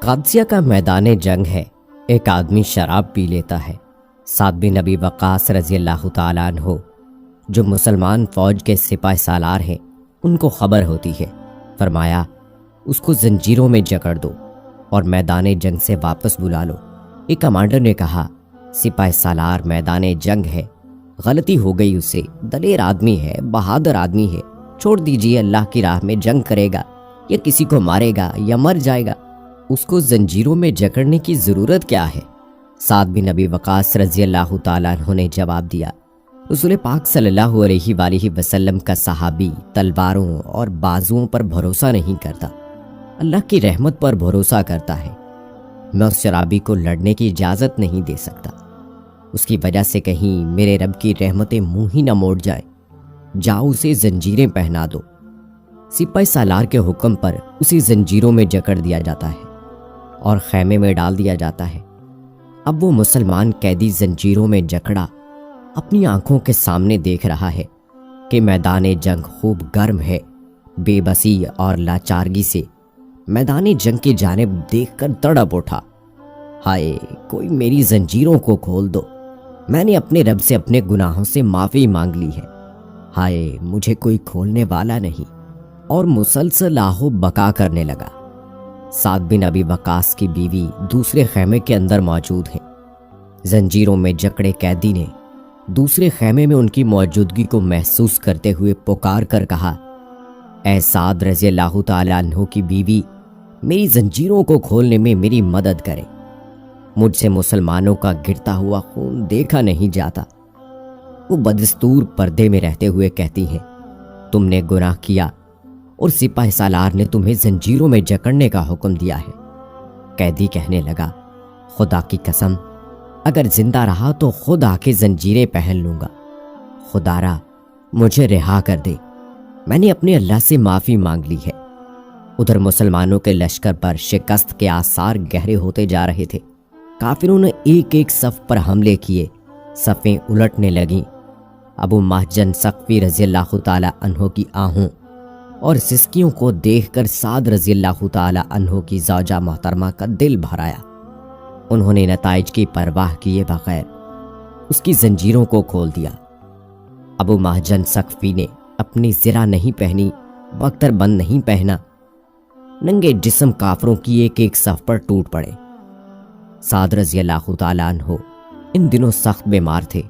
قادسیہ کا میدان جنگ ہے۔ ایک آدمی شراب پی لیتا ہے۔ سعد بن ابی وقاص رضی اللہ تعالیٰ عنہ جو مسلمان فوج کے سپہ سالار ہیں، ان کو خبر ہوتی ہے۔ فرمایا اس کو زنجیروں میں جکڑ دو اور میدان جنگ سے واپس بلا لو۔ ایک کمانڈر نے کہا سپہ سالار میدان جنگ ہے، غلطی ہو گئی، اسے دلیر آدمی ہے، بہادر آدمی ہے، چھوڑ دیجئے، اللہ کی راہ میں جنگ کرے گا یا کسی کو مارے گا یا مر جائے گا، اس کو زنجیروں میں جکڑنے کی ضرورت کیا ہے؟ سعد بن ابی وقاص رضی اللہ تعالیٰ عنہ نے جواب دیا، رسول پاک صلی اللہ علیہ وآلہ وسلم کا صحابی تلواروں اور بازوؤں پر بھروسہ نہیں کرتا، اللہ کی رحمت پر بھروسہ کرتا ہے۔ میں اس شرابی کو لڑنے کی اجازت نہیں دے سکتا، اس کی وجہ سے کہیں میرے رب کی رحمتیں منہ ہی نہ موڑ جائے۔ جاؤ اسے زنجیریں پہنا دو۔ سپہ سالار کے حکم پر اسے زنجیروں میں جکڑ دیا جاتا ہے اور خیمے میں ڈال دیا جاتا ہے۔ اب وہ مسلمان قیدی زنجیروں میں جکڑا اپنی آنکھوں کے سامنے دیکھ رہا ہے کہ میدان جنگ خوب گرم ہے۔ بے بسی اور لاچارگی سے میدان جنگ کی جانب دیکھ کر تڑپ اٹھا، ہائے کوئی میری زنجیروں کو کھول دو، میں نے اپنے رب سے اپنے گناہوں سے معافی مانگ لی ہے، ہائے مجھے کوئی کھولنے والا نہیں، اور مسلسل آہو بکا کرنے لگا۔ سعد بن ابی وقاص کی بیوی دوسرے خیمے کے اندر موجود ہیں۔ زنجیروں میں جکڑے قیدی نے دوسرے خیمے میں ان کی موجودگی کو محسوس کرتے ہوئے پکار کر کہا، اے سعد رضی اللہ تعالیٰ عنہ کی بیوی، میری زنجیروں کو کھولنے میں میری مدد کرے، مجھ سے مسلمانوں کا گرتا ہوا خون دیکھا نہیں جاتا۔ وہ بدستور پردے میں رہتے ہوئے کہتی ہیں، تم نے گناہ کیا اور سپہ سالار نے تمہیں زنجیروں میں جکڑنے کا حکم دیا ہے۔ قیدی کہنے لگا، خدا کی قسم اگر زندہ رہا تو خود آ کے زنجیریں پہن لوں گا، خدا را مجھے رہا کر دے، میں نے اپنے اللہ سے معافی مانگ لی ہے۔ ادھر مسلمانوں کے لشکر پر شکست کے آثار گہرے ہوتے جا رہے تھے۔ کافروں نے ایک ایک صف پر حملے کیے، صفیں الٹنے لگیں۔ ابو محجن ثقفی رضی اللہ تعالی عنہ کی آہوں اور سسکیوں کو دیکھ کر سعد رضی اللہ تعالی عنہ کی زوجہ محترمہ کا دل بھر آیا۔ انہوں نے نتائج کی پرواہ کیے بغیر اس کی زنجیروں کو کھول دیا۔ ابو محجن ثقفی نے اپنی زرہ نہیں پہنی، بختر بند نہیں پہنا، ننگے جسم کافروں کی ایک ایک صف پر ٹوٹ پڑے۔ سعد رضی اللہ تعالیٰ عنہ ان دنوں سخت بیمار تھے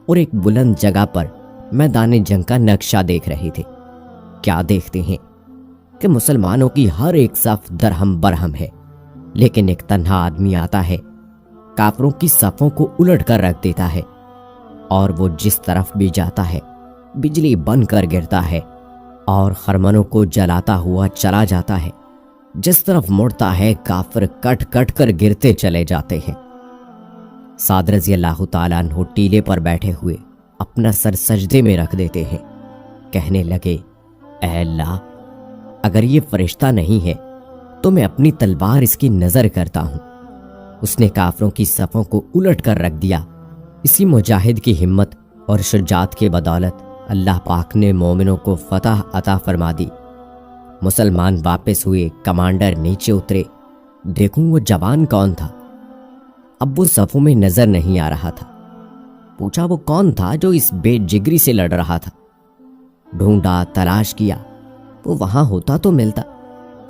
اور ایک بلند جگہ پر میدان جنگ کا نقشہ دیکھ رہے تھے۔ کیا دیکھتے ہیں کہ مسلمانوں کی ہر ایک صف درہم برہم ہے، لیکن ایک تنہا آدمی آتا ہے، کافروں کی صفوں کو الٹ کر رکھ دیتا ہے، اور وہ جس طرف بھی جاتا ہے بجلی بن کر گرتا ہے اور خرمنوں کو جلاتا ہوا چلا جاتا ہے۔ جس طرف مڑتا ہے کافر کٹ کٹ کر گرتے چلے جاتے ہیں۔ سعد رضی اللہ تعالیٰ عنہ ٹیلے پر بیٹھے ہوئے اپنا سر سجدے میں رکھ دیتے ہیں، کہنے لگے، اے اللہ اگر یہ فرشتہ نہیں ہے تو میں اپنی تلوار اس کی نظر کرتا ہوں۔ اس نے کافروں کی صفوں کو الٹ کر رکھ دیا۔ اسی مجاہد کی ہمت اور شجاعت کی بدولت اللہ پاک نے مومنوں کو فتح عطا فرما دی۔ مسلمان واپس ہوئے، کمانڈر نیچے اترے، دیکھوں وہ جوان کون تھا؟ اب وہ صفوں میں نظر نہیں آ رہا تھا۔ پوچھا وہ کون تھا جو اس بے جگری سے لڑ رہا تھا؟ ڈھونڈا، تلاش کیا، وہ وہاں ہوتا تو ملتا۔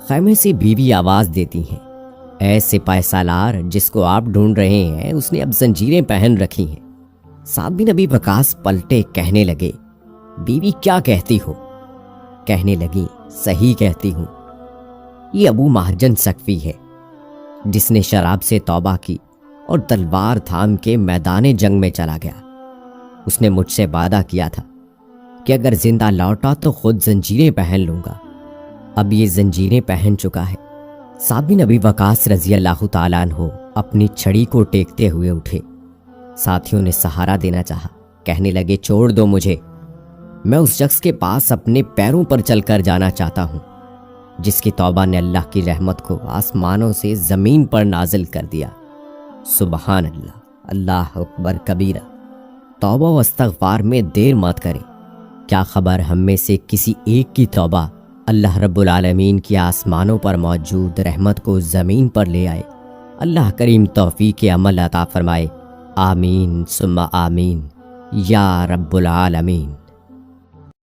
خیمے سے بیوی آواز دیتی ہیں، اے سپہ سالار، جس کو آپ ڈھونڈ رہے ہیں اس نے اب زنجیریں پہن رکھی ہیں۔ سعد بن ابی وقاص پلٹے، کہنے لگے، بیوی کیا کہتی ہو؟ کہنے لگی، صحیح کہتی ہوں، یہ ابو محجن ثقفی ہے جس نے شراب سے توبہ کی اور تلوار تھام کے میدان جنگ میں چلا گیا۔ اس نے مجھ سے وعدہ کیا تھا کہ اگر زندہ لوٹا تو خود زنجیریں پہن لوں گا، اب یہ زنجیریں پہن چکا ہے۔ سعد بن ابی وقاص رضی اللہ تعالیٰ عنہ اپنی چھڑی کو ٹیکتے ہوئے اٹھے۔ ساتھیوں نے سہارا دینا چاہا، کہنے لگے، چھوڑ دو مجھے، میں اس شخص کے پاس اپنے پیروں پر چل کر جانا چاہتا ہوں جس کی توبہ نے اللہ کی رحمت کو آسمانوں سے زمین پر نازل کر دیا۔ سبحان اللہ، اللہ اکبر کبیرہ۔ توبہ و استغفار میں دیر مت کریں، کیا خبر ہم میں سے کسی ایک کی توبہ اللہ رب العالمین کی آسمانوں پر موجود رحمت کو زمین پر لے آئے۔ اللہ کریم توفیق عمل عطا فرمائے۔ آمین ثم آمین یا رب العالمین۔